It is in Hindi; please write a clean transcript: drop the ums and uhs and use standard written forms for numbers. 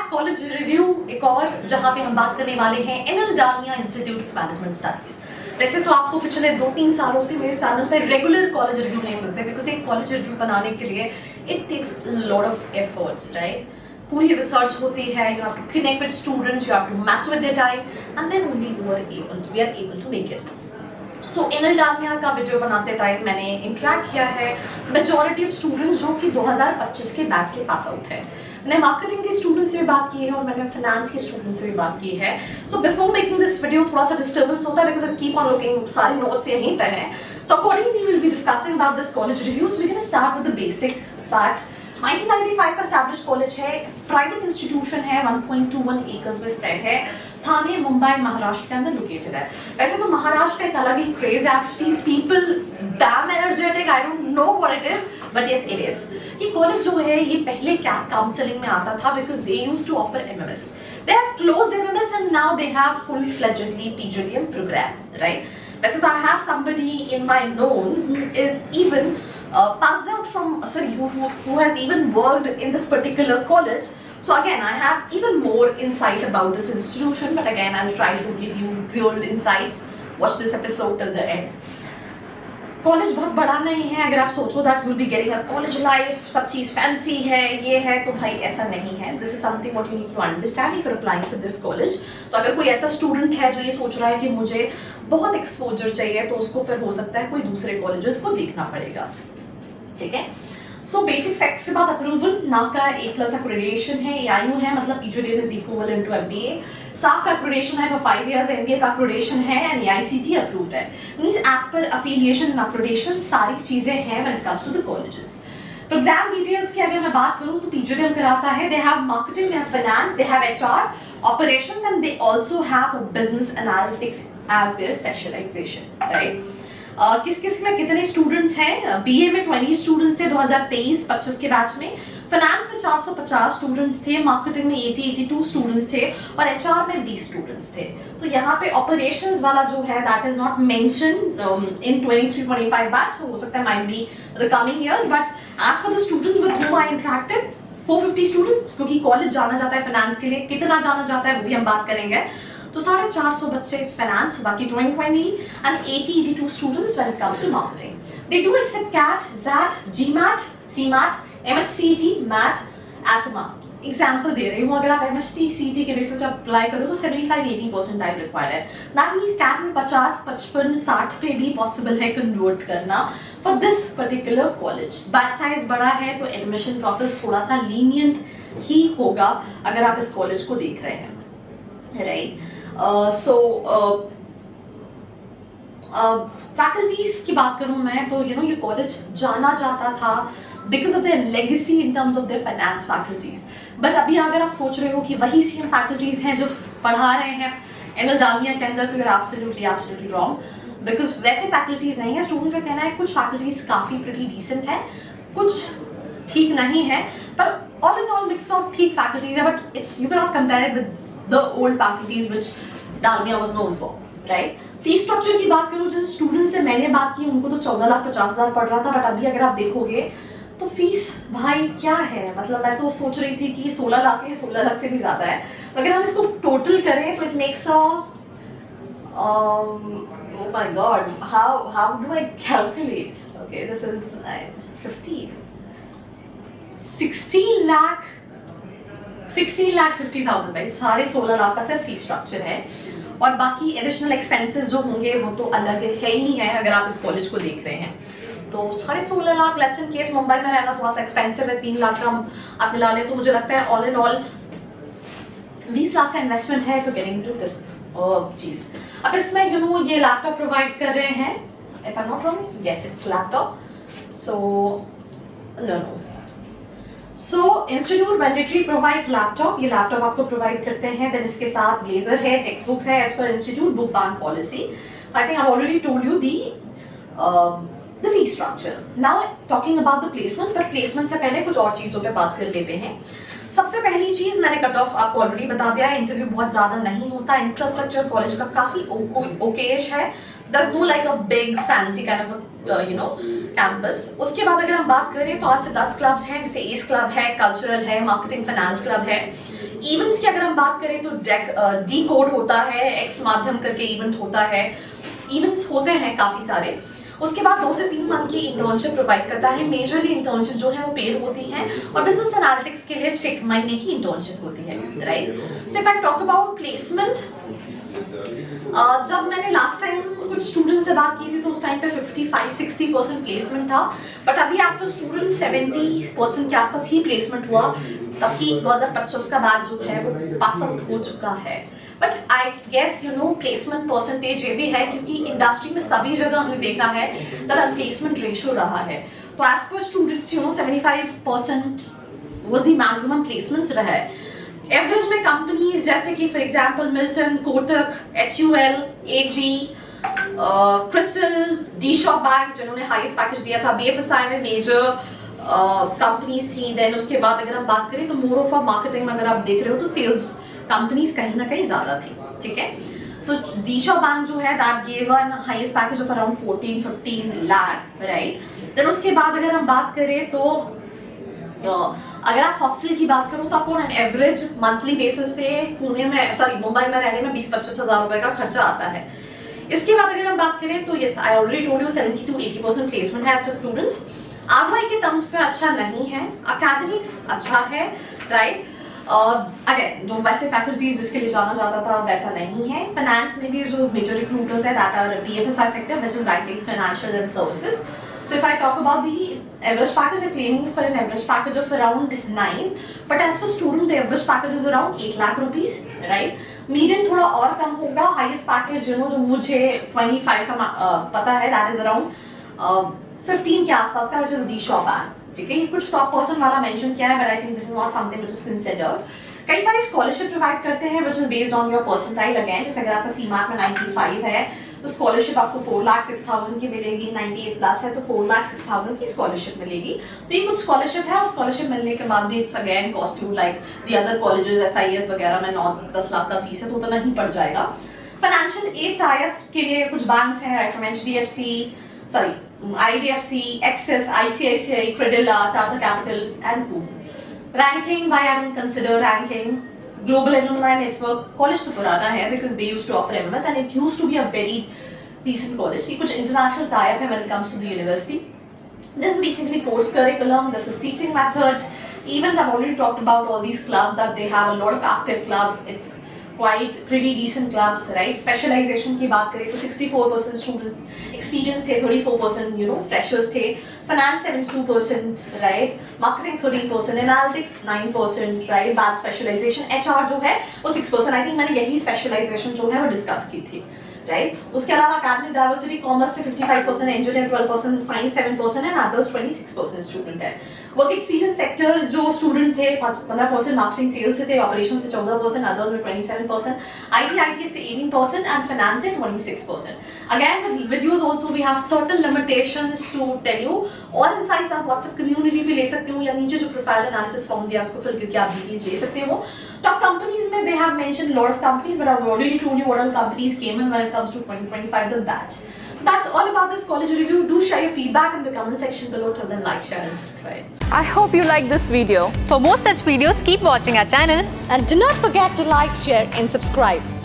बैक कॉलेज रिव्यू एक और, जहां पे हम बात करने वाले हैं NL Dalmia institute of management studies. वैसे तो आपको पिछले 2-3 सालों से मेरे चैनल पे रेगुलर कॉलेज रिव्यू नहीं मिलते, बिकॉज एक कॉलेज रिव्यू बनाने के लिए it takes lot of efforts, right. पूरी रिसर्च होती है, you have to connect with students, you have to match with their time and then only we are able to make it. So NL Dalmia का वीडियो बनाते टाइम मैंने इंटरेक्ट किया है मेजॉरिटी ऑफ स्टूडेंट्स जो कि 2025 के बैच के पास आउट है। मैंने मार्केटिंग के स्टूडेंट्स से भी बात की है और मैंने फाइनेंस के स्टूडेंट्स से भी बात की है। So before making this video थोड़ा सा डिस्टर्बेंस होता है because I keep on looking, सारे नोट्स यहीं पे हैं। So accordingly we will be discussing about this college review. So we can start with the basic fact. 1995 का एस्टैब्लिश कॉलेज है, प्राइवेट इंस्टीट्यूशन है, 1.21 एकर्स में स्प्रेड है, थाने मुंबई महाराष्ट्र के अंदर लोकेटेड है। वैसे तो महाराष्ट्र का एक अलग ही क्रेज है, I have seen people damn energetic, I don't know what it is but yes it is. ये कॉलेज जो है ये पहले कैट काउंसलिंग में आता था because they used to offer MMS. They have closed MMS and now they have full fledgedly PGDM programme, right. वैसे तो I have somebody in my known who is even passed out from who has even worked in this particular college. So again I have even more insight about this institution, but again I'll try to give you real insights. Watch this episode till the end. College बहुत बड़ा नहीं है, अगर आप सोचो that you will be getting a college life, सब चीज फैंसी है, ये है, तो भाई ऐसा नहीं है। This is something what you need to understand if you are applying for this college. तो अगर कोई ऐसा स्टूडेंट है जो ये सोच रहा है कि मुझे बहुत एक्सपोजर चाहिए, तो उसको फिर हो सकता है कोई दूसरे कॉलेजेस को देखना पड़ेगा, ठीक है। सो बेसिक फैक्ट्स के बाद अप्रूवल, नाक का A+ अक्रेडिटेशन है, AIU है, मतलब PGDM is equivalent to MBA। SAP का अक्रेडिटेशन है फॉर 5 years, MBA का अक्रेडिटेशन है एंड AICTE अप्रूव्ड है। Means as per affiliation and accreditation सारी चीजें हैं when it comes to the colleges. Programme details की अगर मैं बात करूं तो PGDM कराता है, they have marketing, they have finance, they have HR, operations and they also have business analytics as their specialisation, right. किस किस में कितने स्टूडेंट्स हैं? BA में 20 स्टूडेंट्स थे 2023-25 के बैच में, फाइनेंस में 450 स्टूडेंट्स थे, मार्केटिंग में 82 स्टूडेंट्स थे और HR में 20 स्टूडेंट्स थे। तो यहाँ पे ऑपरेशंस वाला जो है that is not mentioned in 23-25 batch, so हो सकता है might be the coming years, but as for the students with whom I interacted 450 students, क्योंकि कॉलेज जाना जाता है फाइनेंस के लिए, कितना जाना जाता है वो भी हम बात करेंगे। तो 450 बच्चे फाइनेंस, बाकी 20 and 82 students when it comes to marketing. They do accept CAT, ZAT, GMAT, CMAT, MHCET, MAT, ATMA. Example दे रही हूँ, अगर आप MHT CET के बेसिस पे अप्लाई करो तो 75-80% टाइम रिक्वायर्ड है। दैट मीन्स CAT में 50, 55, 60 पे भी पॉसिबल है कन्वर्ट करना for this particular college. Batch size बड़ा है तो एडमिशन प्रोसेस थोड़ा सा लीनियंट ही होगा अगर आप इस कॉलेज को देख रहे हैं, राइट। फैकल्टीज की बात करूं मैं तो ये कॉलेज जाना जाता था because of their legacy in terms of their finance faculties. But अभी अगर आप सोच रहे हो कि वही सेम फैकल्टीज हैं जो पढ़ा रहे हैं एनएल डालमिया के अंदर, तो you're absolutely wrong, बिकॉज वैसे फैकल्टीज नहीं है। स्टूडेंट्स का कहना है कुछ फैकल्टीज काफी प्रीटी डिसेंट है, कुछ ठीक नहीं है, पर all in all mix of ठीक फैकल्टीज है, but it's you can not compare it with the old faculties which Dalmia was known for, right? Fees structure की बात करूं, जिन स्टूडेंट से मैंने बात की उनको तो 14,50,000 पड़ रहा था, बट अभी अगर आप देखोगे तो फीस भाई क्या है, मतलब मैं तो सोच रही थी कि ये 16 लाख है, 16 लाख से भी ज्यादा है। तो अगर हम इसको टोटल करें तो it makes oh my god, how do I calculate? Okay, this is 16 lakh 50,000 भाई, 16.5 लाख का सिर्फ फीस स्ट्रक्चर है और बाकी एडिशनल एक्सपेंसेस जो होंगे वो तो अलग है ही है अगर आप इस कॉलेज को देख रहे हैं। तो 16.5 lakh, let's in case Mumbai में रहना थोड़ा सा एक्सपेंसिव है, 3 लाख का आप मिला लें, तो मुझे लगता है ऑल इन ऑल 20 लाख का इन्वेस्टमेंट है फॉर गेटिंग टू दिस चीज। अब इसमें ये लैपटॉप प्रोवाइड कर रहे हैं, if I am not wrong, yes it's laptop. So institute mandatory provides laptop, ये लैपटॉप आपको प्रोवाइड करते हैं। देन इसके साथ ब्लेजर है, टेक्स्ट बुक है as per institute book ban policy. I think I already told you the fee structure. Now talking about the placement, पर प्लेसमेंट से पहले कुछ और चीजों पे बात कर लेते हैं। सबसे पहली चीज मैंने कट ऑफ आपको ऑलरेडी बता दिया है, इंटरव्यू बहुत ज्यादा नहीं होता, इंफ्रास्ट्रक्चर कॉलेज का काफी ओकेश है, there's no like a big fancy kind of a campus। उसके बाद अगर हम बात करें तो 8 से 10 क्लब्स हैं, जैसे एस क्लब है, कल्चरल है, मार्केटिंग फाइनेंस क्लब है। इवेंट्स की अगर हम बात करें तो डी कोड होता है, एक्स माध्यम करके इवेंट होता है, इवेंट्स होते हैं काफी सारे। उसके बाद 2 से 3 मंथ की इंटर्नशिप प्रोवाइड करता है, मेजरली इंटर्नशिप जो है वो पेड होती है, और बिजनेस एनालिटिक्स के लिए 6 महीने की इंटर्नशिप होती है, right. So if I talk about placement, जब मैंने लास्ट टाइम कुछ स्टूडेंट से बात की थी तो उस टाइम पे 55-60% प्लेसमेंट था, बट अभी आज पर स्टूडेंट 70% के आसपास ही प्लेसमेंट हुआ, तबकि 2025 का बैच जो है वो पास आउट हो चुका है। But I guess placement percentage ये भी है क्योंकि इंडस्ट्री में सभी जगह हमने देखा है दैट प्लेसमेंट रेशियो रहा है, तो as per students 75% was the maximum placements रहा है। एवरेज में कंपनीज जैसे कि for example Milton, Kotak, HUL, AG, Crisil, D shop bank जिन्होंने हाईएस्ट पैकेज दिया था, BFSI में मेजर कंपनीज थी। देन उसके बाद अगर हम बात करें तो मोर ऑफ मार्केटिंग में अगर आप देख रहे हो तो सेल्स कंपनीज कहीं ना कहीं ज्यादा थी, ठीक है। तो डी शॉप बैंक जो है that gave an highest package of around 14-15 lakh, right. Then उसके बाद अगर हम बात करें तो अगर आप हॉस्टल की बात करो तो आपको ऑन एवरेज मंथली बेसिस पे मुंबई में रहने में 20-25 हज़ार रुपए का खर्चा आता है। इसके बाद अगर हम बात करें तो yes, I already told you 70-80% placement है एज पर स्टूडेंट्स। ROI के टर्म्स पे अच्छा नहीं है, एकेडमिक्स अच्छा है, राइट। अगेन जो वैसे फैकल्टीज जिसके लिए जाना जाता था वैसा नहीं है। फाइनेंस में भी जो मेजर रिक्रूटर्स है that are BFSI sector which is banking, financial and services. So if I talk about the average package, they're claiming for an average package of around 9, but as for student, the average package is around 8 lakh rupees, right? Median थोड़ा और कम होगा, highest package जो मुझे 25 का पता है, that is around 15 के आसपास का, which is D Shop Bank, ठीक है। ये कुछ टॉप पर्सन वाला मेंशन किया है, but I think this is not something which is considered। कई सारी स्कॉलरशिप प्रोवाइड करते हैं which is based on your percentile again, जैसे अगर आपका CMAT में 95 है तो स्कॉलरशिप आपको 4,06,000 की मिलेगी, 98 प्लस है तो 4,06,000 की स्कॉलरशिप मिलेगी। तो ये कुछ स्कॉलरशिप है, और स्कॉलरशिप मिलने के बाद भी it's again cost you like the other colleges, SIS वगैरह में 9-10 लाख का फीस है तो उतना ही पड़ जाएगा। फाइनेंशियल एड टाइप्स के लिए कुछ बैंक्स हैं, right, from IDFC, Axis, ICICI, Credila, Tata Capital and Coop। Ranking, why I don't consider ranking? Global Alumni Network, college तो पुराना है because they used to offer MS and it used to be a very decent college। ये कुछ international tie-up है when it comes to the university। This is basically course curriculum, this is teaching methods, events I've already talked about all these clubs that they have a lot of active clubs, it's quite pretty decent clubs, right? Specialization की बात करें तो 64% students experience थे, 34% freshers थे, finance 72%, right? Marketing 13%, analytics 9%, right? Batch specialization, HR जो है वो 6%, I think मैंने यही specialization जो है वो discuss की थी, right? उसके अलावा academic diversity, commerce से 55%, engineering 12%, science 7% and others 26% student है। वर्क एक्सपीरियंस सेक्टर जो स्टूडेंट थे 15%, मार्केटिंग सेल्स से थे, ऑपरेशन से 14%, अदर्स में 27%, IT से 18% एंड फाइनेंस से 26%। Again with use also we have certain limitations to tell you. और इनसाइट्स आप व्हाट्सएप कम्युनिटी पे ले सकते हो या नीचे जो प्रोफाइल एनालिसिस फॉर्म दिया उसको फिल करके आप डिटेल्स ले सकते हो। टॉप कंपनीज में they have mention lot of companies but I have already told you what all companies came in when it comes to 2025 the batch. So that's all about this college review. Do share your feedback in the comment section below. Till then, like, share and subscribe. I hope you liked this video. For more such videos, keep watching our channel. And do not forget to like, share and subscribe.